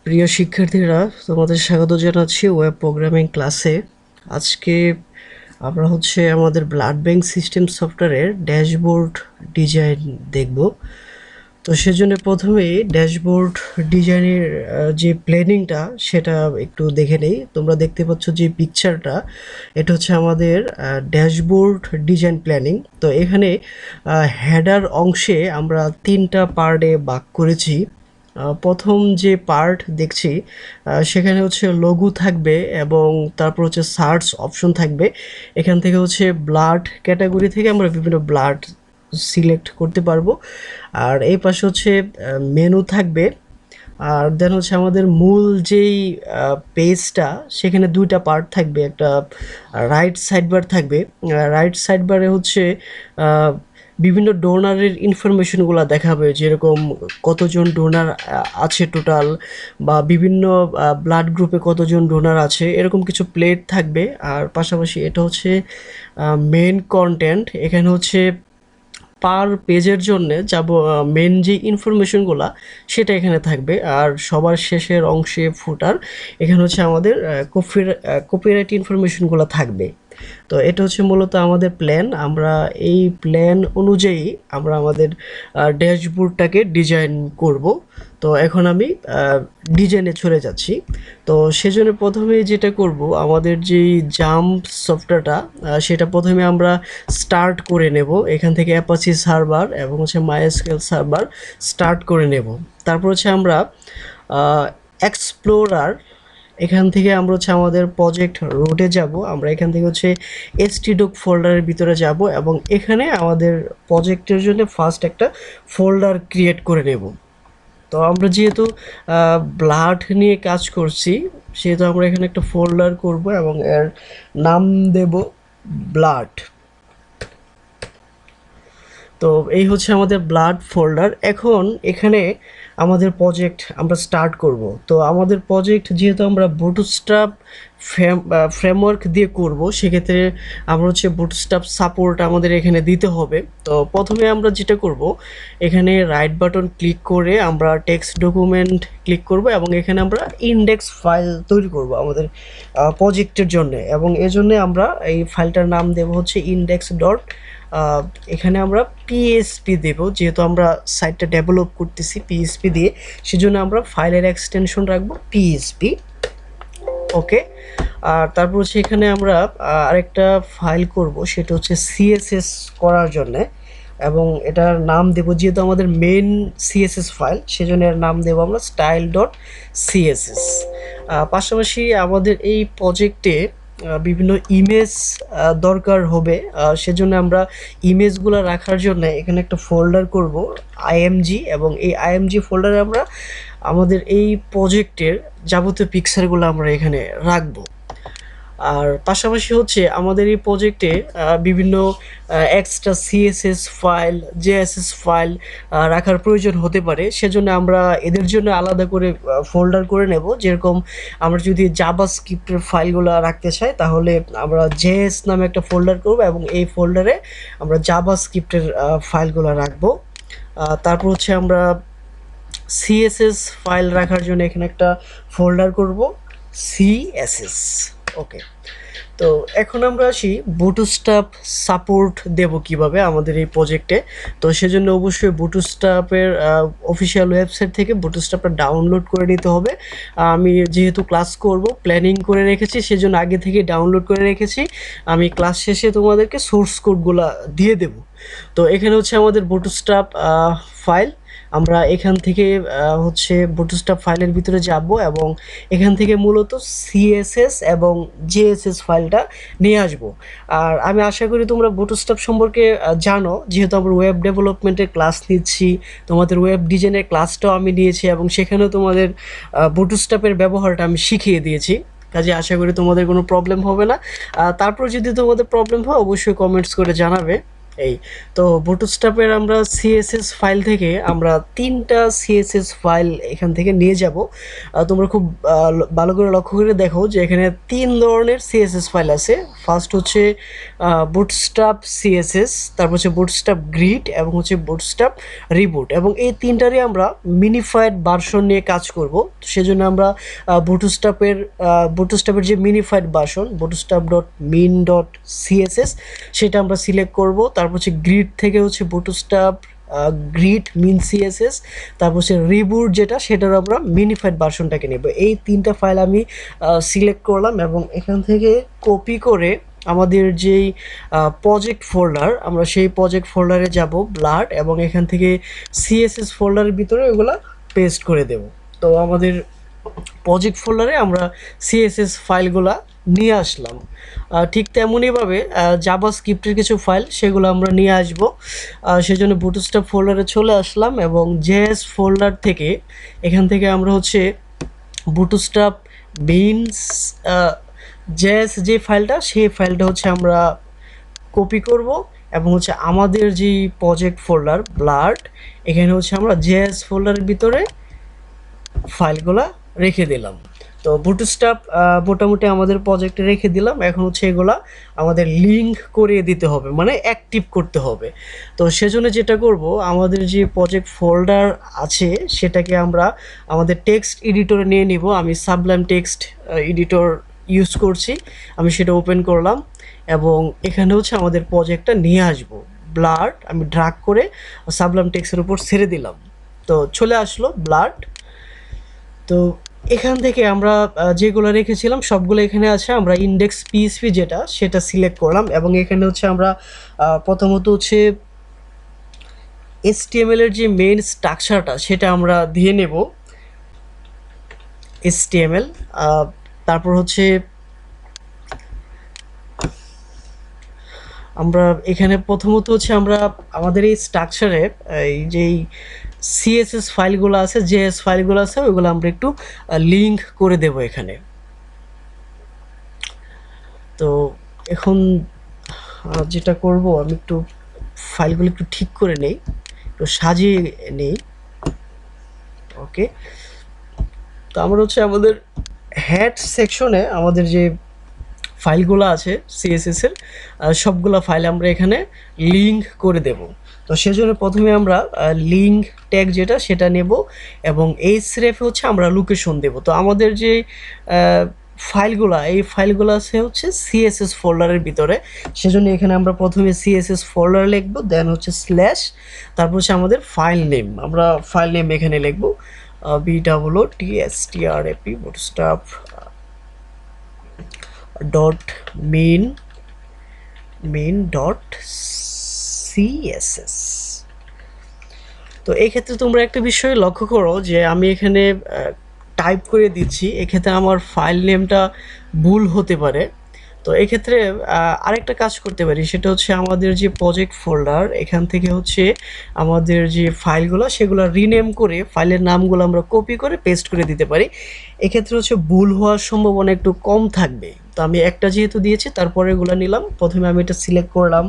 প্রিয় শিক্ষার্থীরা, তোমাদের স্বাগত জানাচ্ছি ওয়েব প্রোগ্রামিং ক্লাসে। আজকে আমরা আমাদের ব্লাড ব্যাংক সিস্টেম সফটওয়্যারের ড্যাশবোর্ড ডিজাইন দেখব। তো সেজন্য প্রথমেই ড্যাশবোর্ড ডিজাইনের যে প্ল্যানিংটা সেটা একটু দেখে নেই। তোমরা দেখতে পাচ্ছ যে পিকচারটা, এটা আমাদের ড্যাশবোর্ড ডিজাইন প্ল্যানিং। তো এখানে হেডার অংশে আমরা 3টা পার্টে ভাগ করেছি। প্রথম যে পার্ট দেখছি সেখানে লঘু থাকবে এবং তারপর সার্চ অপশন থাকবে। এখান থেকে ব্লাড ক্যাটাগরি থেকে আমরা বিভিন্ন ব্লাড সিলেক্ট করতে পারবো। আর এই পাশে মেনু থাকবে। আর দেন আমাদের মূল যেই পেজটা, সেখানে 2টা পার্ট থাকবে। একটা রাইট সাইড বার থাকবে। রাইট সাইড বারে বিভিন্ন ডোনারের ইনফরমেশনগুলো দেখাবে, যেরকম কতজন ডোনার আছে টোটাল, বা বিভিন্ন ব্লাড গ্রুপে কতজন ডোনার আছে, এরকম কিছু প্লেট থাকবে। আর পাশাপাশি এটা মেন কন্টেন্ট। এখানে পার পেজের জন্য যাব মেন যে ইনফরমেশনগুলো সেটা এখানে থাকবে। আর সবার শেষের অংশে ফুটার, এখানে আমাদের কপিরাইট ইনফরমেশনগুলো থাকবে। তো এটা মূলত আমাদের প্ল্যান। আমরা এই প্ল্যান অনুযায়ী আমরা আমাদের ড্যাশবোর্ডটাকে ডিজাইন করব। তো এখন আমি ডিজাইনে চলে যাচ্ছি। তো সেজন্য প্রথমে যেটা করব, আমাদের যেই জাম্প সফটওয়্যারটা সেটা প্রথমে আমরা স্টার্ট করে নেব। এখান থেকে অ্যাপাচি সার্ভার এবং মাইএসকিউএল সার্ভার স্টার্ট করে নেব। তারপর আমরা এক্সপ্লোরার, এখান থেকে আমরা আমাদের প্রজেক্ট রুটে যাব। আমরা এখান থেকে htdoc ফোল্ডারের ভিতরে যাব এবং এখানে আমাদের প্রজেক্টের জন্য ফার্স্ট একটা ফোল্ডার ক্রিয়েট করে নেব। তো আমরা যেহেতু ব্লাড নিয়ে কাজ করছি, সেহেতু আমরা এখানে একটা ফোল্ডার করব এবং এর নাম দেব ব্লাড। তো এই আমাদের ব্লাড ফোল্ডার। এখন এখানে আমাদের প্রজেক্ট আমরা স্টার্ট করব। তো আমাদের প্রজেক্ট যেহেতু আমরা বুটস্ট্র্যাপ ফ্রেমওয়ার্ক দিয়ে করব, সেক্ষেত্রে আমরা বুটস্ট্র্যাপ সাপোর্ট আমাদের এখানে দিতে হবে। তো প্রথমে আমরা যেটা করব, এখানে রাইট বাটন ক্লিক করে আমরা টেক্সট ডকুমেন্ট ক্লিক করব এবং এখানে আমরা ইন্ডেক্স ফাইল তৈরি করব আমাদের প্রজেক্টের জন্য। এবং এজন্য আমরা এই ফাইলটার নাম দেব ইন্ডেক্স ডট, এখানে আমরা পিএসপি দেব, যেহেতু আমরা সাইটটা ডেভেলপ করতেছি পিএসপি দিয়ে, সেজন্য আমরা ফাইলের এক্সটেনশন রাখবো পিএসপি। ওকে। আর তারপর এখানে আমরা আরেকটা ফাইল করব, সেটা সিএসএস করার জন্যে, এবং এটার নাম দেব, যেহেতু আমাদের মেন সিএসএস ফাইল, সেজন্য এর নাম দেব আমরা স্টাইল ডট সিএসএস। পাশাপাশি আমাদের এই প্রজেক্টে বিভিন্ন ইমেজ দরকার হবে। সেজন্য আমরা ইমেজগুলো রাখার জন্য এখানে একটা ফোল্ডার করব আইএমজি, এবং এই আইএমজি ফোল্ডারে আমরা আমাদের এই প্রজেক্টের যাবতীয় পিকচারগুলো আমরা এখানে রাখবো। আর পাশাপাশি আমাদের এই প্রজেক্টে বিভিন্ন extra CSS file, JSS file রাখার প্রয়োজন হতে পারে। সেজন্য আমরা এদের জন্য আলাদা করে ফোল্ডার করে নেব। যেরকম আমরা যদি জাভাস্ক্রিপ্টের ফাইলগুলো রাখতে চাই, তাহলে আমরা জেএস নামে একটা ফোল্ডার করব এবং এই ফোল্ডারে আমরা জাভাস্ক্রিপ্টের ফাইলগুলো রাখবো। তারপর আমরা সিএসএস ফাইল রাখার জন্য এখানে একটা ফোল্ডার করব সিএসএস। ওকে। তো এখন আমরা আসি বুটস্ট্র্যাপ সাপোর্ট দেব কিভাবে আমাদের এই প্রজেক্টে। তো সেজন্য অবশ্যই বুটস্ট্র্যাপের অফিসিয়াল ওয়েবসাইট থেকে বুটস্ট্র্যাপটা ডাউনলোড করে নিতে হবে। আমি যেহেতু ক্লাস করব প্ল্যানিং করে রেখেছি, সেজন্য আগে থেকে ডাউনলোড করে রেখেছি। আমি ক্লাস শেষে তোমাদেরকে সোর্স কোডগুলো দিয়ে দেব। তো এখানে আমাদের বুটস্ট্র্যাপ ফাইল। আমরা এখান থেকে বুটস্ট্র্যাপ ফাইলের ভিতরে যাব এবং এখান থেকে মূলত সিএসএস এবং জেএসএস ফাইলটা নিয়ে আসব। আর আমি আশা করি তোমরা বুটস্ট্র্যাপ সম্পর্কে জানো, যেহেতু আমরা ওয়েব ডেভেলপমেন্টের ক্লাস নিচ্ছি, তোমাদের ওয়েব ডিজাইনের ক্লাসটাও আমি নিয়েছি এবং সেখানেও তোমাদের বুটস্ট্র্যাপের ব্যবহারটা আমি শিখিয়ে দিয়েছি। কাজে আশা করি তোমাদের কোনো প্রবলেম হবে না। তারপর যদি তোমাদের প্রবলেম হয়, অবশ্যই কমেন্টস করে জানাবে। এই তো বুটস্ট্র্যাপের আমরা সিএসএস ফাইল থেকে আমরা 3টা সিএসএস ফাইল এখান থেকে নিয়ে যাব। তোমরা খুব ভালো করে লক্ষ্য করে দেখো যে এখানে 3 ধরনের সিএসএস ফাইল আছে। ফার্স্ট হচ্ছে বুটস্ট্র্যাপ সিএসএস, তারপর হচ্ছে বুটস্ট্র্যাপ গ্রিড এবং হচ্ছে বুটস্ট্র্যাপ রিবুট, এবং এই তিনটারই আমরা মিনিফাইড ভার্সন নিয়ে কাজ করব। সেজন্য আমরা বুটস্ট্র্যাপের যে মিনিফাইড ভার্সন bootstrap.min.css সেটা আমরা সিলেক্ট করব। তারপর হচ্ছে গ্রিড থেকে হচ্ছে বুটস্ট্র্যাপ গ্রিড মিন সিএসএস, তারপর হচ্ছে রিবুট যেটা সেটার আমরা মিনিফাইড ভার্সনটাকে নেব। এই 3টা ফাইল আমি সিলেক্ট করলাম এবং এখান থেকে কপি করে আমাদের যেই প্রজেক্ট ফোল্ডার, আমরা সেই প্রজেক্ট ফোল্ডারে যাব ব্লাড, এবং এখান থেকে সিএসএস ফোল্ডারের ভিতরে ওগুলো পেস্ট করে দেব। তো আমাদের প্রজেক্ট ফোল্ডারে আমরা সিএসএস ফাইলগুলা নিয়ে আসলাম। ঠিক তেমনইভাবে জাভাস্ক্রিপ্টের কিছু ফাইল সেগুলো আমরা নিয়ে আসব। সেজন্য বুটস্ট্র্যাপ ফোল্ডারে চলে আসলাম এবং জেএস ফোল্ডার থেকে এখান থেকে আমরা হচ্ছে বুটস্ট্র্যাপ বিনস জেএস যে ফাইলটা, সেই ফাইলটা হচ্ছে আমরা কপি করব এবং হচ্ছে আমাদের যে প্রজেক্ট ফোল্ডার ব্লাড, এখানে হচ্ছে আমরা জেএস ফোল্ডারের ভিতরে ফাইলগুলা রেখে দিলাম। তো বুটস্ট্র্যাপ মোটামুটি আমাদের প্রজেক্টে রেখে দিলাম। এখন হচ্ছে এগুলা আমাদের লিঙ্ক করিয়ে দিতে হবে, মানে অ্যাক্টিভ করতে হবে। তো সেজন্য যেটা করব, আমাদের যে প্রজেক্ট ফোল্ডার আছে সেটাকে আমরা আমাদের টেক্সট এডিটরে নিয়ে নিব। আমি সাবলাইম টেক্সট এডিটর ইউজ করছি, আমি সেটা ওপেন করলাম এবং এখানে হচ্ছে আমাদের প্রজেক্টটা নিয়ে আসব। ব্লাড আমি ড্রাগ করে সাবলাইম টেক্সটের উপর ছেড়ে দিলাম, তো চলে আসলো ব্লাড। তো এখান থেকে আমরা যেগুলো রেখেছিলাম সবগুলো এখানে আছে। আমরা ইন্ডেক্স পিএসপি যেটা সেটা সিলেক্ট করলাম এবং এখানে হচ্ছে আমরা প্রথমত হচ্ছে HTML এর যে মেইন স্ট্রাকচারটা সেটা আমরা দিয়ে নেব HTML। তারপর হচ্ছে আমরা এখানে প্রথমত হচ্ছে আমরা আমাদের এই স্ট্রাকচারে এই যেই সিএসএস ফাইলগুলো আছে, জেএস ফাইলগুলো আছে, ওইগুলো আমরা একটু লিঙ্ক করে দেব এখানে। তো এখন যেটা করব, আমি একটু ফাইলগুলো একটু ঠিক করে নেই, একটু সাজিয়ে নেই। ওকে, তো আমরা হচ্ছে আমাদের হেড সেকশনে আমাদের যে ফাইলগুলো আছে সিএসএস এর সবগুলো ফাইল আমরা এখানে লিঙ্ক করে দেব। তো সেজন্য প্রথমে আমরা লিঙ্ক ট্যাগ যেটা সেটা নেব এবং এইচরেফে হচ্ছে আমরা লোকেশন দেব। তো আমাদের যে এই ফাইলগুলো আছে হচ্ছে সিএসএস ফোল্ডারের ভিতরে, সেজন্য এখানে আমরা প্রথমে সিএসএস ফোল্ডার লিখব, দেন হচ্ছে স্ল্যাশ, তারপর হচ্ছে আমাদের ফাইল নেম, আমরা ফাইল নেম এখানে লিখব BOOTSTRAP bootstrap dot main dot CSS. তো এই ক্ষেত্রে তোমরা একটা বিষয় লক্ষ্য করো যে আমি এখানে টাইপ করে দিচ্ছি, এক্ষেত্রে আমার ফাইল নেমটা ভুল হতে পারে। তো এক্ষেত্রে আরেকটা কাজ করতে পারি, সেটা হচ্ছে আমাদের যে প্রজেক্ট ফোল্ডার এখান থেকে হচ্ছে আমাদের যে ফাইলগুলো সেগুলো রিনেম করে ফাইলের নামগুলো আমরা কপি করে পেস্ট করে দিতে পারি। এক্ষেত্রে হচ্ছে ভুল হওয়ার সম্ভাবনা একটু কম থাকবে। তো আমি একটা যেহেতু দিয়েছি তারপরে এগুলো নিলাম, প্রথমে আমি এটা সিলেক্ট করলাম,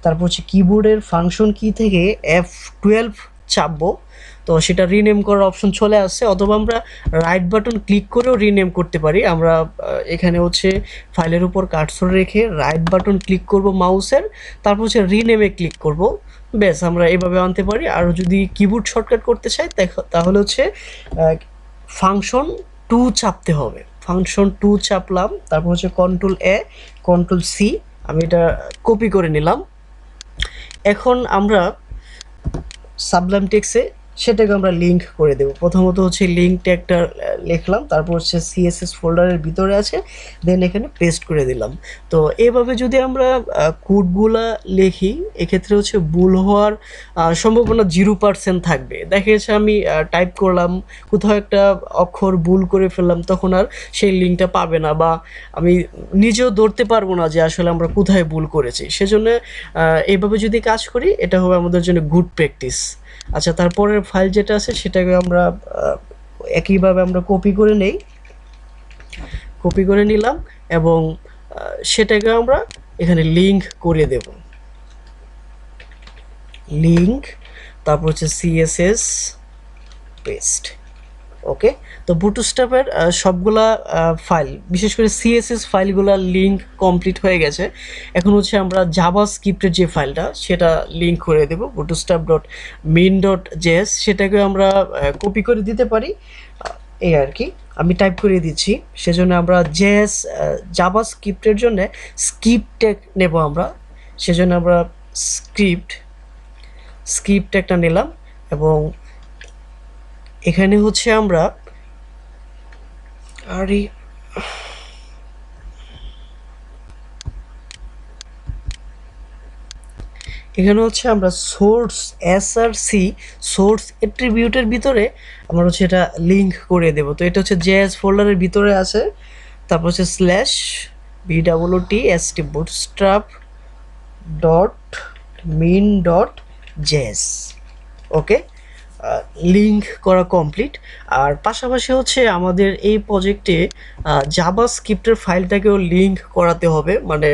তারপর হচ্ছে কিবোর্ডের ফাংশন কি থেকে F12 চাপবো, তো সেটা রিনেম করার অপশন চলে আসছে, অথবা আমরা রাইট বাটন ক্লিক করেও রিনেম করতে পারি। আমরা এখানে হচ্ছে ফাইলের উপর কার্সর রেখে রাইট বাটন ক্লিক করব মাউসের, তারপর হচ্ছে রিনেমে ক্লিক করব, বেশ আমরা এভাবে আনতে পারি। আর যদি কিবোর্ড শর্টকাট করতে চাই তাহলে হচ্ছে ফাংশন 2 চাপতে হবে, ফাংশন 2 চাপলাম, তারপর হচ্ছে Ctrl+A Ctrl+C, আমি এটা কপি করে নিলাম। এখন আমরা সাবলাইম টেক্সটে সেটাকে আমরা লিঙ্ক করে দেব। প্রথমত হচ্ছে লিঙ্ক ট্যাগটা লিখলাম, তারপর হচ্ছে সিএসএস ফোল্ডারের ভিতরে আছে, দেন এখানে পেস্ট করে দিলাম। তো এইভাবে যদি আমরা কোডগুলা লিখি, এক্ষেত্রে হচ্ছে ভুল হওয়ার সম্ভাবনা 0% থাকবে। দেখা যাচ্ছে আমি টাইপ করলাম, কোথাও একটা অক্ষর ভুল করে ফেললাম, তখন আর সেই লিঙ্কটা পাবে না, বা আমি নিজেও ধরতে পারবো না যে আসলে আমরা কোথায় ভুল করেছি। সেজন্য এইভাবে যদি কাজ করি এটা হবে আমাদের জন্য গুড প্র্যাকটিস। আচ্ছা, তারপরের ফাইল যেটা আছে সেটাকে আমরা একইভাবে আমরা কপি করে নিলাম এবং সেটাকে আমরা এখানে লিঙ্ক করে দেব। লিঙ্ক, তারপর হচ্ছে সিএসএস পেস্ট। ওকে, তো বুটস্ট্র্যাপের সবগুলা ফাইল, বিশেষ করে সিএসএস ফাইলগুলা লিঙ্ক কমপ্লিট হয়ে গেছে। এখন হচ্ছে আমরা জাভা স্ক্রিপ্টের যে ফাইলটা সেটা লিঙ্ক করে দেব, bootstrap.min.js, সেটাকে আমরা কপি করে দিতে পারি, এই আর কি। আমি টাইপ করে দিচ্ছি, সেজন্য আমরা জেএস জাভা স্ক্রিপ্টের জন্য স্ক্রিপ্ট ট্যাগ নেব আমরা, সেজন্য আমরা স্ক্রিপ্ট একটা নিলাম, এবং এখানে হচ্ছে আমরা আরে এখানে হচ্ছে আমরা সোর্স এসআরসি সোর্স অ্যাট্রিবিউটের ভিতরে আমরা হচ্ছে এটা লিঙ্ক করে দেব। তো এটা হচ্ছে জেএস ফোল্ডারের ভিতরে আছে, তারপর হচ্ছে slash BWTST bootstrap dot min dot JS. Okay, link করা কমপ্লিট। আর পাশাপাশি হচ্ছে আমাদের এই প্রজেক্টে জাভা স্ক্রিপ্টের ফাইলটাকেও লিঙ্ক করাতে হবে, মানে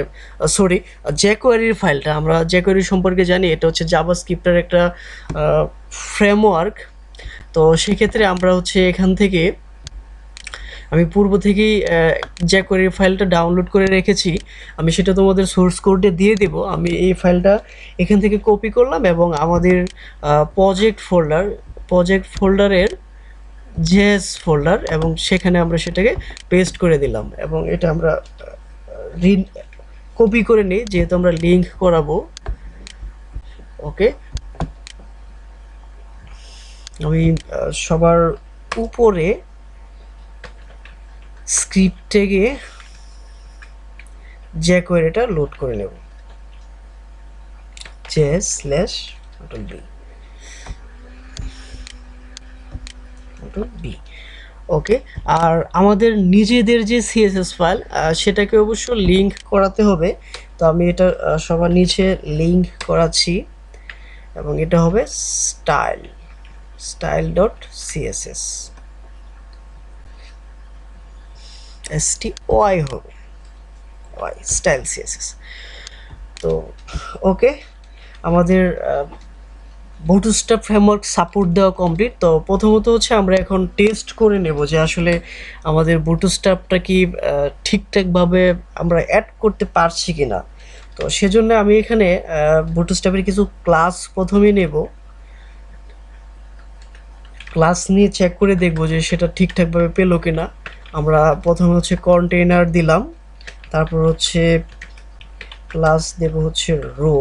সরি, জ্যাকোয়ারির ফাইলটা, আমরা জ্যাকোয়ারি সম্পর্কে জানি, এটা হচ্ছে জাভা স্ক্রিপ্টের একটা ফ্রেমওয়ার্ক। তো সেক্ষেত্রে আমরা হচ্ছে এখান থেকে, আমি পূর্ব থেকেই জ্যাকোয়ারি ফাইলটা ডাউনলোড করে রেখেছি, আমি সেটা তোমাদের সোর্স কোডে দিয়ে দেব। আমি এই ফাইলটা এখান থেকে কপি করলাম এবং আমাদের প্রজেক্ট ফোল্ডারের জেএস ফোল্ডার, এবং সেখানে আমরা সেটাকে পেস্ট করে দিলাম, এবং এটা আমরা কপি করে নিই যেহেতু আমরা লিঙ্ক করাবো। ওকে, আমি সবার উপরে স্ক্রিপ্টে গিয়ে জ্যাকোয়ারিটা লোড করে নেব, js/b। ওকে, আর আমাদের নিজেদের যে সিএসএস ফাইল সেটাকে অবশ্য লিঙ্ক করাতে হবে। তো আমি এটা সবার নিচে লিঙ্ক করাচ্ছি, এবং এটা হবে style.css, STY হবে স্টাইল সিএসএস। তো ওকে, আমাদের বুটস্ট্র্যাপ ফ্রেমওয়ার্ক সাপোর্ট দেওয়া কমপ্লিট। তো প্রথমত হচ্ছে আমরা এখন টেস্ট করে নেব যে আসলে আমাদের বুটস্ট্র্যাপটা কি ঠিকঠাকভাবে আমরা অ্যাড করতে পারছি কি না। তো সেজন্য আমি এখানে বুটস্ট্র্যাপের কিছু ক্লাস প্রথমেই নেব, ক্লাস নিয়ে চেক করে দেখব যে সেটা ঠিকঠাকভাবে পেলো কিনা। আমরা প্রথমে হচ্ছে কন্টেইনার দিলাম, তারপর হচ্ছে ক্লাস দেব হচ্ছে রো,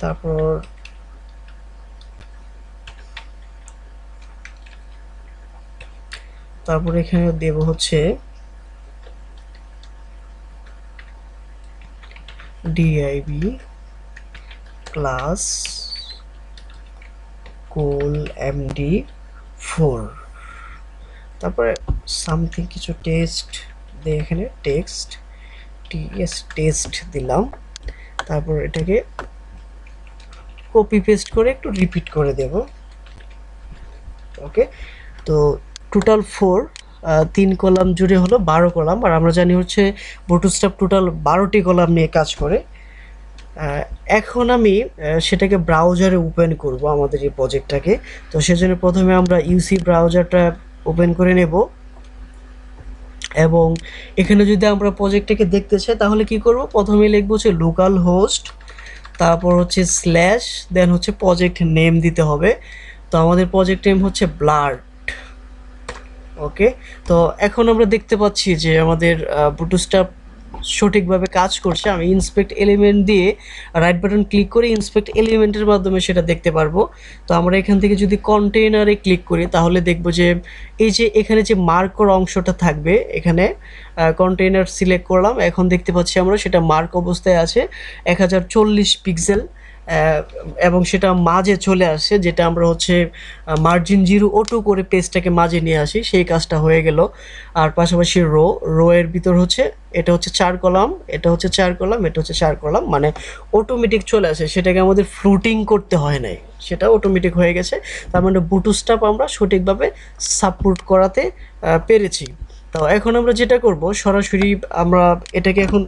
তারপর এখানে দেব হচ্ছে div ক্লাস কোল md4, তারপরে সামথিং কিছু টেস্ট দিয়ে এখানে টেস্ট দিলাম, তারপর এটাকে কপি পেস্ট করে একটু রিপিট করে দেব। ওকে, তো টোটাল 3 কলাম জুড়ে হলো 12 কলাম, আর আমরা জানি হচ্ছে বুটস্ট্র্যাপ টোটাল 12টি কলাম নিয়ে কাজ করে। এখন আমি সেটাকে ব্রাউজারে ওপেন করব আমাদের এই প্রজেক্টটাকে। তো সেজন্য প্রথমে আমরা ইউসি ব্রাউজারটা ওপেন করে নেব, এবং এখানে যদি আমরা প্রজেক্টটাকে দেখতে চাই তাহলে কি করব, প্রথমে লিখব হচ্ছে লোকাল হোস্ট, তারপর হচ্ছে স্ল্যাশ, দেন হচ্ছে প্রজেক্ট নেম দিতে হবে। তো আমাদের প্রজেক্ট নেম হচ্ছে ব্লাড। ওকে, তো এখন আমরা দেখতে পাচ্ছি যে আমাদের বুটস্ট্র্যাপ সঠিকভাবে কাজ করছে। আমি ইন্সপেক্ট এলিমেন্ট দিয়ে রাইট বাটন ক্লিক করে ইন্সপেক্ট এলিমেন্টের মাধ্যমে সেটা দেখতে পারবো। তো আমরা এখান থেকে যদি কন্টেইনারে ক্লিক করি তাহলে দেখব যে এই যে এখানে যে মার্ক করা অংশটা থাকবে, এখানে কন্টেইনার সিলেক্ট করলাম, এখন দেখতে পাচ্ছি আমরা সেটা মার্ক অবস্থায় আছে 1040 পিক্সেল, এবং সেটা মাঝে চলে আসছে, যেটা আমরা হচ্ছে মার্জিন 0 অটো করে পেজটাকে মাঝে নিয়ে আসি, সেই কাজটা হয়ে গেল। আর পাশাপাশি রো এর ভিতর হচ্ছে এটা হচ্ছে 4 কলাম, এটা হচ্ছে 4 কলাম, এটা হচ্ছে 4 কলাম, মানে অটোমেটিক চলে আসে, সেটাকে আমাদের ফ্লুটিং করতে হয় নাই, সেটা অটোমেটিক হয়ে গেছে। তার মানে বুটস্ট্র্যাপ আমরা সঠিকভাবে সাপোর্ট করাতে পেরেছি। তো এখন আমরা যেটা করব, সরাসরি আমরা এটাকে এখন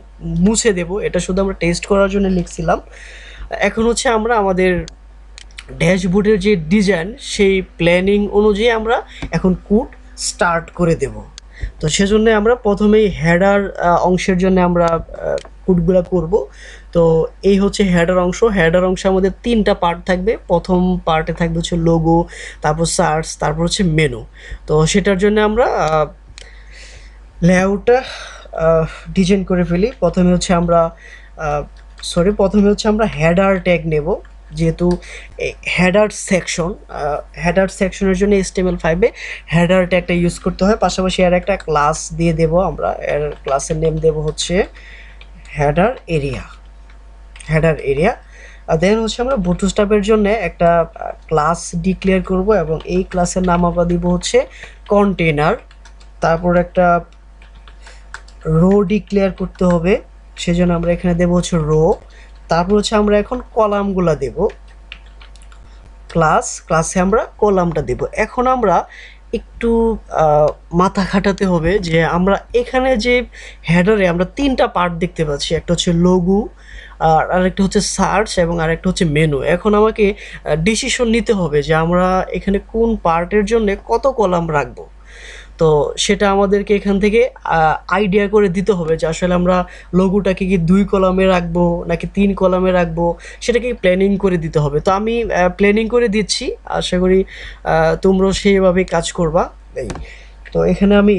মুছে দেব। এটা শুধু আমরা টেস্ট করার জন্য লিখছিলাম। এখন হচ্ছে আমরা আমাদের ড্যাশবোর্ডের যে ডিজাইন, সেই প্ল্যানিং অনুযায়ী আমরা এখন কোড স্টার্ট করে দেব। তো সেজন্য আমরা প্রথমেই হেডার অংশের জন্য আমরা কোডগুলো করব। তো এই হচ্ছে হেডার অংশ। হেডার অংশে আমাদের 3টা পার্ট থাকবে। প্রথম পার্টে থাকবে হচ্ছে লোগো, তারপর সার্চ, তারপর হচ্ছে মেনু। তো সেটার জন্য আমরা লেআউটটা ডিজাইন করে ফেলি। প্রথমে হচ্ছে আমরা হেডার ট্যাগ নেব, যেহেতু হেডার সেকশনের জন্য HTML5 হেডার ট্যাগটা ইউজ করতে হয়। পাশাপাশি আর একটা ক্লাস দিয়ে দেব আমরা। এর ক্লাসের নেম দেব হচ্ছে হেডার এরিয়া। দেন হচ্ছে আমরা বুটস্ট্র্যাপের জন্য একটা ক্লাস ডিক্লেয়ার করব, এবং এই ক্লাসের নাম আমরা দিব হচ্ছে কন্টেনার। তারপর একটা রো ডিক্লেয়ার করতে হবে, সেজন্য আমরা এখানে দেব হচ্ছে রো। তারপর হচ্ছে আমরা এখন কলামগুলো দেব। ক্লাসে আমরা কলামটা দেব। এখন আমরা একটু মাথা খাটাতে হবে যে আমরা এখানে যে হেডারে আমরা 3টা পার্ট দেখতে পাচ্ছি, একটা হচ্ছে লোগো, আর আরেকটা হচ্ছে সার্চ, এবং আরেকটা হচ্ছে মেনু। এখন আমাকে ডিসিশন নিতে হবে যে আমরা এখানে কোন পার্টের জন্য কত কলাম রাখবো। তো সেটা আমাদেরকে এখান থেকে আইডিয়া করে দিতে হবে যে আসলে আমরা লোগোটাকে কি 2 কলামে রাখবো নাকি 3 কলামে রাখবো, সেটাকে প্ল্যানিং করে দিতে হবে। তো আমি প্ল্যানিং করে দিচ্ছি, আশা করি তোমরাও সেইভাবে কাজ করবা। এই তো এখানে আমি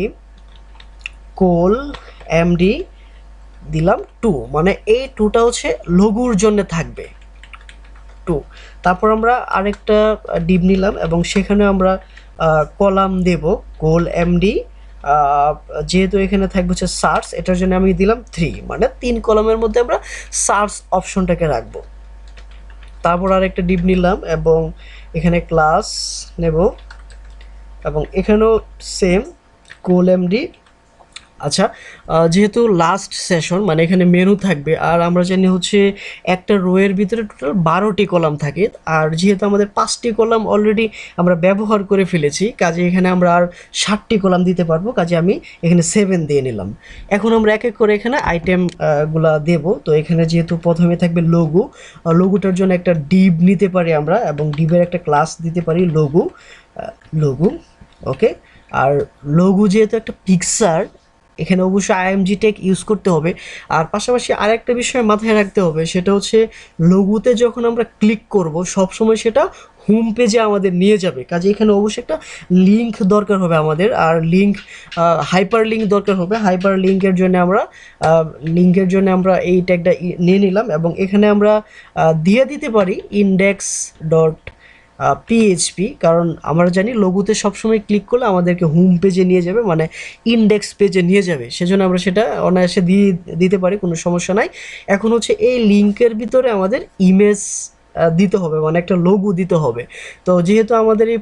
কোল এমডি দিলাম 2, মানে এই 2টা হচ্ছে লোগোর জন্য থাকবে 2। তারপর আমরা আরেকটা ডিপ নিলাম এবং সেখানে আমরা কলাম দেব কোল এমডি। যেহেতু এখানে থাকবে হচ্ছে সার্চ, এটার জন্য আমি দিলাম 3, মানে 3 কলামের মধ্যে আমরা সার্চ অপশনটাকে রাখবো। তারপর আরেকটা ডিপ নিলাম এবং এখানে ক্লাস নেব, এবং এখানেও সেম কোল এমডি। আচ্ছা, যেহেতু লাস্ট সেশন, মানে এখানে মেনু থাকবে, আর আমরা জানি হচ্ছে একটা রোয়ের ভিতরে টোটাল 12টি কলাম থাকে। আর যেহেতু আমাদের 5টি কলাম অলরেডি আমরা ব্যবহার করে ফেলেছি, কাজে এখানে আমরা আর 7টি কলাম দিতে পারবো। কাজে আমি এখানে 7 দিয়ে নিলাম। এখন আমরা এক এক করে এখানে আইটেম গুলা দেব। তো এখানে যেহেতু প্রথমে থাকবে লোগোটার জন্য একটা ডিভ নিতে পারি আমরা, এবং ডিভের একটা ক্লাস দিতে পারি লোগো। ওকে, আর লোগো যেহেতু একটা পিকচার, এখানে অবশ্যই আইএমজি টেক ইউজ করতে হবে। আর পাশাপাশি আরেকটা বিষয় মাথায় রাখতে হবে, সেটা হচ্ছে লোগোতে যখন আমরা ক্লিক করব সবসময় সেটা হোম পেজে আমাদের নিয়ে যাবে। কাজে এখানে অবশ্যই একটা লিঙ্ক দরকার হবে আমাদের, আর হাইপার লিঙ্ক দরকার হবে। হাইপার লিঙ্কের জন্য আমরা এই ট্যাগটা নিয়ে নিলাম, এবং এখানে আমরা দিয়ে দিতে পারি ইন্ডেক্স ডট পিএইচপি, কারণ আমরা জানি লোগোতে সবসময় ক্লিক করলে আমাদেরকে হোম পেজে নিয়ে যাবে, মানে ইন্ডেক্স পেজে নিয়ে যাবে। সেজন্য আমরা সেটা অনায়াসে দিতে পারি, কোনো সমস্যা নাই। এখন হচ্ছে এই লিঙ্কের ভিতরে আমাদের ইমেজ দিতে হবে, মানে একটা লোগো দিতে হবে। তো যেহেতু আমাদের এই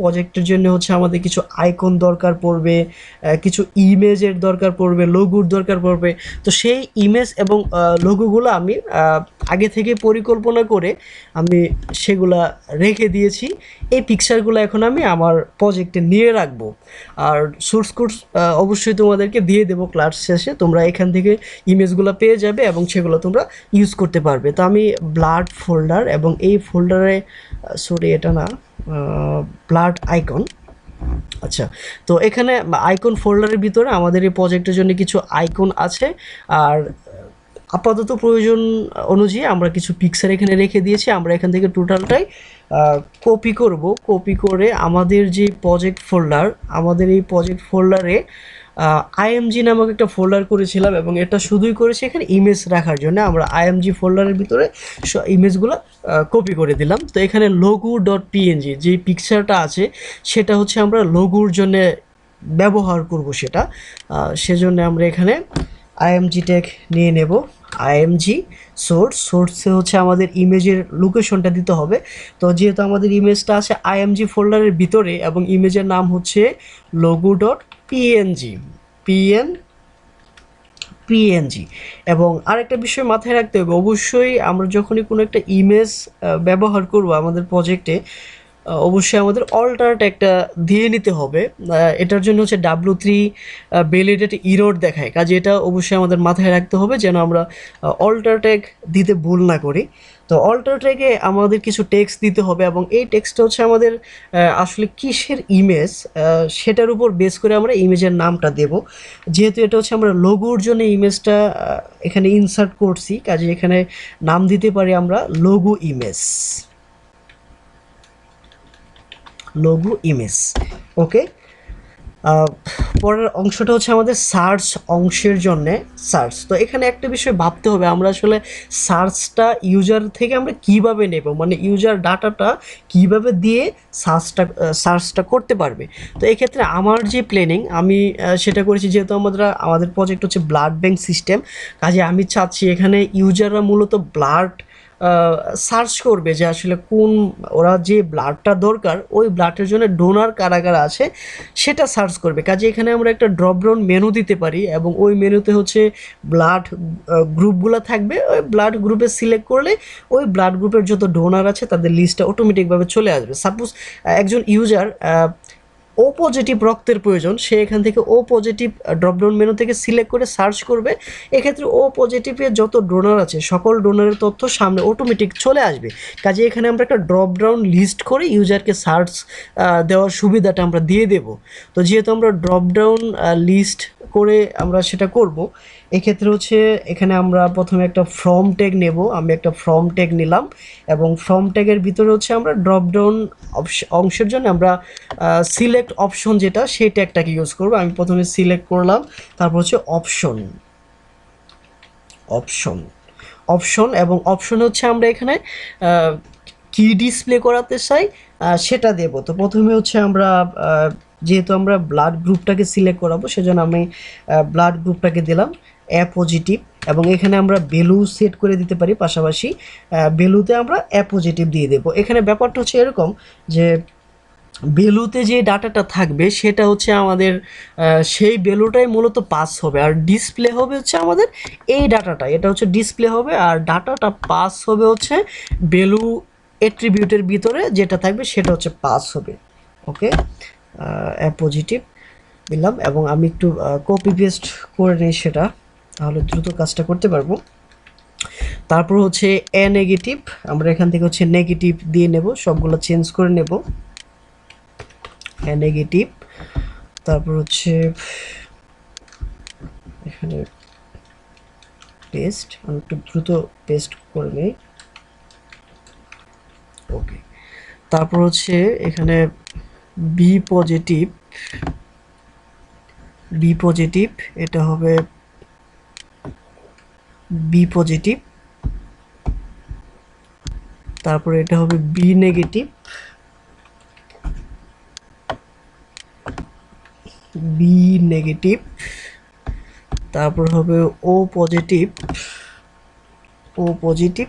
প্রজেক্টের জন্য হচ্ছে আমাদের কিছু আইকন দরকার পড়বে, কিছু ইমেজের দরকার পড়বে, লোগোর দরকার পড়বে। তো সেই ইমেজ এবং লোগোগুলো আমি আগে থেকে পরিকল্পনা করে আমি সেগুলা রেখে দিয়েছি। এই পিকচারগুলো এখন আমি আমার প্রজেক্টে নিয়ে রাখবো। আর সোর্স কোড অবশ্যই তোমাদেরকে দিয়ে দেবো ক্লাস শেষে। তোমরা এখান থেকে ইমেজগুলো পেয়ে যাবে এবং সেগুলো তোমরা ইউজ করতে পারবে। তো আমি ব্লাড ফোল্ডার, এবং এই ফোল্ডারে এটা না, ব্লাড আইকন। আচ্ছা, তো এখানে আইকন ফোল্ডারের ভিতরে আমাদের এই প্রজেক্টের জন্য কিছু আইকন আছে। আর আপাতত প্রয়োজন অনুযায়ী আমরা কিছু পিকচার এখানে রেখে দিয়েছি। আমরা এখান থেকে টোটালটাই কপি করে আমাদের যে এই প্রজেক্ট ফোল্ডারে আইএমজি নামক একটা ফোল্ডার করেছিলাম, এবং এটা শুধুই করেছি এখানে ইমেজ রাখার জন্য। আমরা আইএমজি ফোল্ডারের ভিতরে ইমেজগুলো কপি করে দিলাম। তো এখানে লোগো ডট পিএনজি যে পিকচারটা আছে, সেটা হচ্ছে আমরা লোগোর জন্য ব্যবহার করব সেটা। সেজন্য আমরা এখানে আইএমজি ট্যাগ নিয়ে নেব। আইএমজি সোর্সে হচ্ছে আমাদের ইমেজের লোকেশনটা দিতে হবে। তো যেহেতু আমাদের ইমেজটা আছে আইএমজি ফোল্ডারের ভিতরে, এবং ইমেজের নাম হচ্ছে লোগো ডট পিএনজি। এবং আরেকটা বিষয় মাথায় রাখতে হবে, অবশ্যই আমরা যখনই কোনো একটা ইমেজ ব্যবহার করব আমাদের প্রজেক্টে, অবশ্যই আমাদের অল্টার ট্যাগটা দিয়ে নিতে হবে। এটার জন্য হচ্ছে W3 ভ্যালিডেট ইরর দেখায়, কাজে এটা অবশ্যই আমাদের মাথায় রাখতে হবে যেন আমরা অল্টার ট্যাগ দিতে ভুল না করি। তো অল্টার ট্যাগে আমাদের কিছু টেক্সট দিতে হবে এবং এই টেক্সটটা হচ্ছে আমাদের আসলে কিসের ইমেজ সেটার উপর বেস করে আমরা ইমেজের নামটা দেব। যেহেতু এটা হচ্ছে আমরা লোগোর জন্য ইমেজটা এখানে ইনসার্ট করছি, কাজে এখানে নাম দিতে পারি আমরা লোগো ইমেজ, লোগো ইমেজ। ওকে, পরের অংশটা হচ্ছে আমাদের সার্চ অংশের জন্যে সার্চ। তো এখানে একটা বিষয় ভাবতে হবে, আমরা আসলে সার্চটা ইউজার থেকে আমরা কিভাবে নেব, মানে ইউজার ডাটাটা কিভাবে দিয়ে সার্চটা করতে পারবে। তো এক্ষেত্রে আমার যে প্ল্যানিং আমি সেটা করেছি, যেহেতু আমাদের প্রজেক্ট হচ্ছে ব্লাড ব্যাংক সিস্টেম, কাজে আমি চাচ্ছি এখানে ইউজাররা মূলত ব্লাড সার্চ করবে যে আসলে কোন, ওরা যে ব্লাডটা দরকার ওই ব্লাডের জন্য ডোনার কারা কারা আছে সেটা সার্চ করবে। কাজে এখানে আমরা একটা ড্রপ ডাউন মেনু দিতে পারি এবং ওই মেনুতে হচ্ছে ব্লাড গ্রুপগুলো থাকবে, ওই ব্লাড গ্রুপে সিলেক্ট করলে ওই ব্লাড গ্রুপের যত ডোনার আছে তাদের লিস্টটা অটোমেটিকভাবে চলে আসবে। সাপোজ একজন ইউজার ও পজিটিভ রক্তের প্রয়োজন, সে এখান থেকে ও পজিটিভ ড্রপডাউন মেনু থেকে সিলেক্ট করে সার্চ করবে, এক্ষেত্রে ও পজিটিভের যত ডোনার আছে সকল ডোনারের তথ্য সামনে অটোমেটিক চলে আসবে। কাজে এখানে আমরা একটা ড্রপডাউন লিস্ট করে ইউজারকে সার্চ দেওয়ার সুবিধাটা আমরা দিয়ে দেব। তো যেহেতু আমরা ড্রপডাউন লিস্ট করে আমরা সেটা করব, এক্ষেত্রে হচ্ছে এখানে আমরা প্রথমে একটা ফ্রম ট্যাগ নেব, আমি একটা ফ্রম ট্যাগ নিলাম এবং ফ্রম ট্যাগের ভিতরে হচ্ছে আমরা ড্রপডাউন অংশের জন্য আমরা সিলেক্ট অপশন যেটা সেই ট্যাগটাকে ইউজ করব। আমি প্রথমে সিলেক্ট করলাম, তারপর হচ্ছে অপশন অপশন অপশন এবং অপশন হচ্ছে আমরা এখানে কি ডিসপ্লে করাতে চাই সেটা দেব। তো প্রথমে হচ্ছে আমরা যেহেতু আমরা ব্লাড গ্রুপটাকে সিলেক্ট করাবো সেজন্য আমি ব্লাড গ্রুপটাকে দিলাম এ পজিটিভ এবং এখানে আমরা ভ্যালু সেট করে দিতে পারি, পাশাপাশি ভ্যালুতে আমরা এ পজিটিভ দিয়ে দেবো। এখানে ব্যাপারটা হচ্ছে এরকম যে ভ্যালুতে যে ডাটাটা থাকবে সেটা হচ্ছে আমাদের সেই ভ্যালুটাই মূলত পাস হবে, আর ডিসপ্লে হবে হচ্ছে আমাদের এই ডাটাটা, এটা হচ্ছে ডিসপ্লে হবে আর ডাটাটা পাস হবে হচ্ছে ভ্যালু অ্যাট্রিবিউটের ভিতরে যেটা থাকবে সেটা হচ্ছে পাস হবে। ওকে, পজিটিভ দিলাম এবং আমি একটু কপি পেস্ট করে নিই সেটা, তাহলে দ্রুত কাজটা করতে পারবো। তারপর হচ্ছে এ নেগেটিভ, আমরা এখান থেকে হচ্ছে নেগেটিভ দিয়ে নেব, সবগুলো চেঞ্জ করে নেব, নেগেটিভ। তারপর হচ্ছে এখানে পেস্ট, আমি একটু দ্রুত পেস্ট করে নিই। ওকে, তারপর হচ্ছে এখানে বি পজিটিভ, বি পজিটিভ এটা হবে বি পজিটিভ, তারপরে এটা হবে বি নেগেটিভ, বি নেগেটিভ, তারপর হবে ও পজিটিভ, ও পজিটিভ,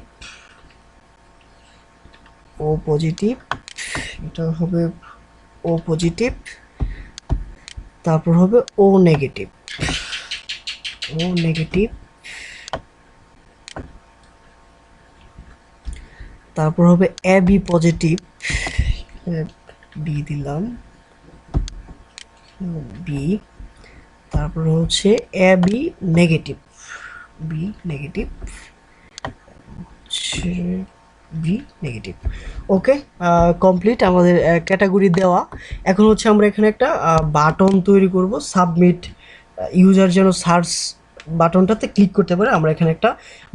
ও পজিটিভ, এটা হবে ও পজিটিভ, তারপর হবে ও নেগেটিভ, ও নেগেটিভ, তারপর হবে এ বি পজিটিভ, বি দিলাম বি, তারপর হচ্ছে A B negative, B negative, B negative. Okay, complete আমাদের ক্যাটাগরি দেওয়া। এখন হচ্ছে আমরা এখানে একটা বাটন তৈরি করব, সাবমিট, ইউজার যেন সার্চ বাটনটাতে ক্লিক করতে পারে, আমরা এখানে একটা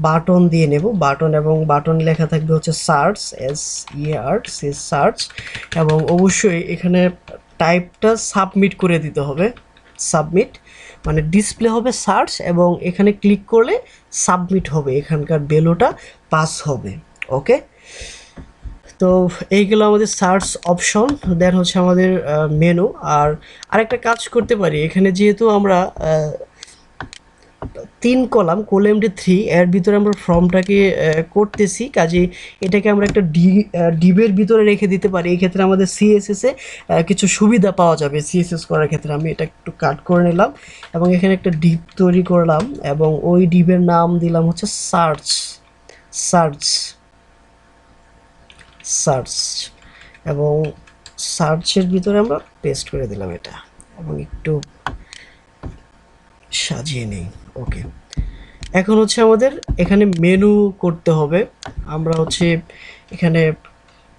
বাটন দিয়ে নেব, বাটন, এবং বাটন লেখা থাকবে হচ্ছে সার্চ, সার্চ, এবং অবশ্যই এখানে টাইপটা সাবমিট করে দিতে হবে, সাবমিট মানে ডিসপ্লে হবে সার্চ এবং এখানে ক্লিক করলে সাবমিট হবে, এখানকার ভ্যালুটা পাস হবে। ওকে, তো এইগুলো আমাদের সার্চ অপশন, দেন হচ্ছে আমাদের মেনু। আর আরেকটা কাজ করতে পারি, এখানে যেহেতু আমরা 3 কলাম কোলেমডি 3 এর ভিতরে আমরা ফর্মটাকে করতেছি, কাজে এটাকে আমরা একটা ডিবের ভিতরে রেখে দিতে পারি। এই ক্ষেত্রে আমাদের সিএসএসে কিছু সুবিধা পাওয়া যাবে সিএসএস করার ক্ষেত্রে। আমি এটা একটু কাট করে নিলাম এবং এখানে একটা ডিপ তৈরি করলাম এবং ওই ডিবের নাম দিলাম হচ্ছে সার্চ, সার্চ, সার্চ, এবং সার্চের ভিতরে আমরা পেস্ট করে দিলাম এটা, এবং একটু সাজিয়ে নেই। ওকে, এখন হচ্ছে আমাদের এখানে মেনু করতে হবে। আমরা হচ্ছে এখানে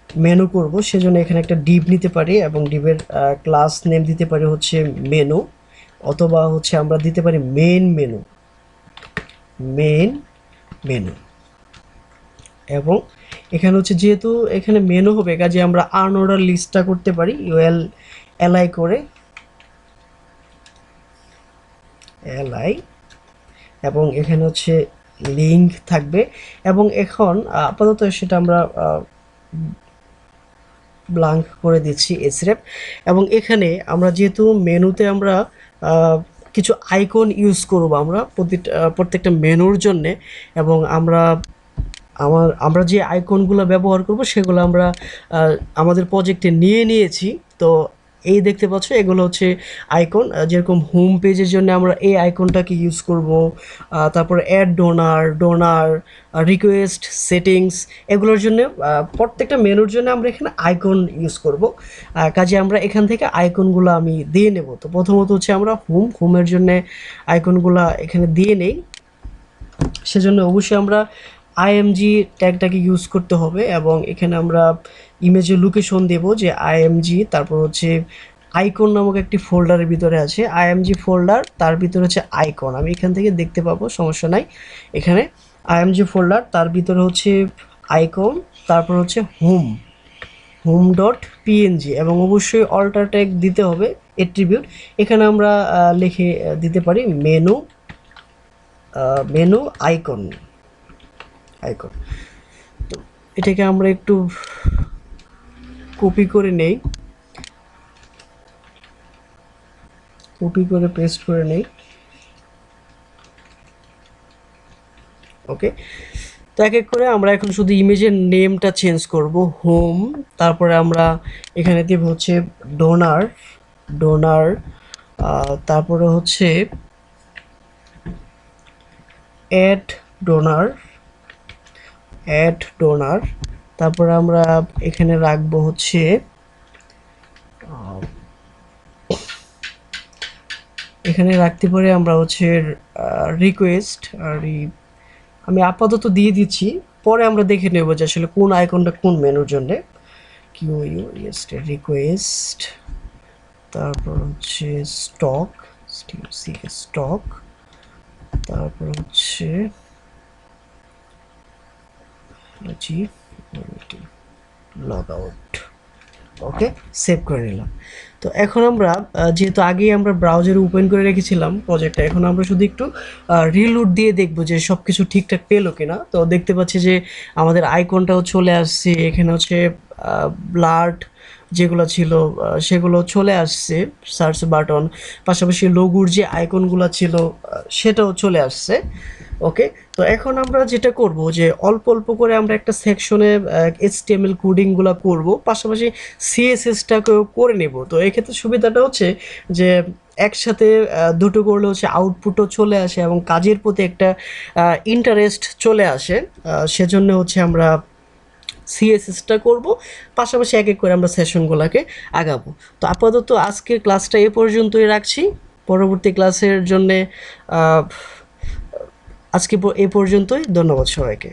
মেনু করব, সেজন্য এখানে একটা ডিভ নিতে পারি এবং ডিভের ক্লাস নেম দিতে পারি হচ্ছে মেনু, অথবা হচ্ছে আমরা দিতে পারি মেন মেনু, মেন মেনু। এবং এখানে হচ্ছে যেহেতু এখানে মেনু হবে, কাজে আমরা আনঅর্ডার লিস্টটা করতে পারি ইউএল এলআই করে, এলআই, এবং এখানে হচ্ছে লিঙ্ক থাকবে। এবং এখন আপাতত সেটা আমরা ব্লাঙ্ক করে দিচ্ছি এসরেপ। এবং এখানে আমরা যেহেতু মেনুতে আমরা কিছু আইকন ইউজ করব আমরা প্রত্যেকটা মেনুর জন্যে, এবং আমরা যে আইকনগুলো ব্যবহার করব সেগুলো আমরা আমাদের প্রজেক্টে নিয়ে নিয়েছি। তো এই দেখতে পাচ্ছ এগুলো হচ্ছে আইকন, যেরকম হোম পেজের জন্য আমরা এই আইকনটাকে ইউজ করব, তারপর অ্যাড ডোনার রিকোয়েস্ট সেটিংস, এগুলোর জন্য প্রত্যেকটা মেনুর জন্য আমরা এখানে আইকন ইউজ করব। কাজে আমরা এখান থেকে আইকনগুলো আমি দিয়ে নেব। তো প্রথমত হচ্ছে আমরা হোমের জন্য আইকনগুলো এখানে দিয়ে নেই, সেজন্য অবশ্যই আমরা আইএমজি ট্যাগটাকে ইউজ করতে হবে। এবং এখানে আমরা ইমেজের লোকেশন দেব যে আইএমজি, তারপর হচ্ছে আইকন নামক একটি ফোল্ডারের ভিতরে আছে আইএমজি ফোল্ডার, তার ভিতরে হচ্ছে আইকন, আমি এখান থেকে দেখতে পাবো, সমস্যা নাই। এখানে আইএমজি ফোল্ডার, তার ভিতরে হচ্ছে আইকন, তারপর হচ্ছে হোম ডট পিএনজি, এবং অবশ্যই অল্টার ট্যাগ দিতে হবে এট্রিবিউট। এখানে আমরা লিখে দিতে পারি মেনু আইকন। তো এটাকে আমরা একটু কপি করে নেই, কপি করে পেস্ট করে নেই। ওকে, তো এক এক করে আমরা এখন শুধু ইমেজের নেমটা চেঞ্জ করব, হোম, তারপরে আমরা এখানে দেব হচ্ছে ডোনার, তারপরে হচ্ছে অ্যাড ডোনার, তারপরে আমরা এখানে রাখবো হচ্ছে এখানে রাখতে পারি আমরা হচ্ছে রিকোয়েস্ট। আর আমি আপাতত দিয়ে দিচ্ছি, পরে আমরা দেখে নেব যে আসলে কোন আইকনটা কোন মেনুর জন্য। রিকোয়েস্ট, তারপর হচ্ছে স্টক, তারপর হচ্ছে লগ আউট। ওকে, সেভ করে নিলাম। তো এখন আমরা যেহেতু আগেই আমরা ব্রাউজারে ওপেন করে রেখেছিলাম প্রজেক্টটা, এখন আমরা শুধু একটু রিলোড দিয়ে দেখবো যে সব কিছু ঠিকঠাক পেলো কিনা। তো দেখতে পাচ্ছি যে আমাদের আইকনটাও চলে আসছে, এখানে হচ্ছে ব্লাড যেগুলো ছিল সেগুলো চলে আসছে, সার্চ বাটন, পাশাপাশি লোগোর যে আইকনগুলো ছিল সেটাও চলে আসছে। ওকে, তো এখন আমরা যেটা করব যে অল্প অল্প করে আমরা একটা সেকশনে এইচটিএমএল কোডিংগুলো করব, পাশাপাশি সিএসএসটাকেও করে নেব। তো এক্ষেত্রে সুবিধাটা হচ্ছে যে একসাথে দুটো করলে হচ্ছে আউটপুটও চলে আসে এবং কাজের প্রতি একটা ইন্টারেস্ট চলে আসে। সেজন্য হচ্ছে আমরা সিএসএসটা করব, পাশাপাশি এক এক করে আমরা সেশনগুলোকে আগাবো। তো আপাতত আজকের ক্লাসটা এ পর্যন্তই রাখছি, পরবর্তী ক্লাসের জন্যে আজকে এ পর্যন্তই। ধন্যবাদ সবাইকে।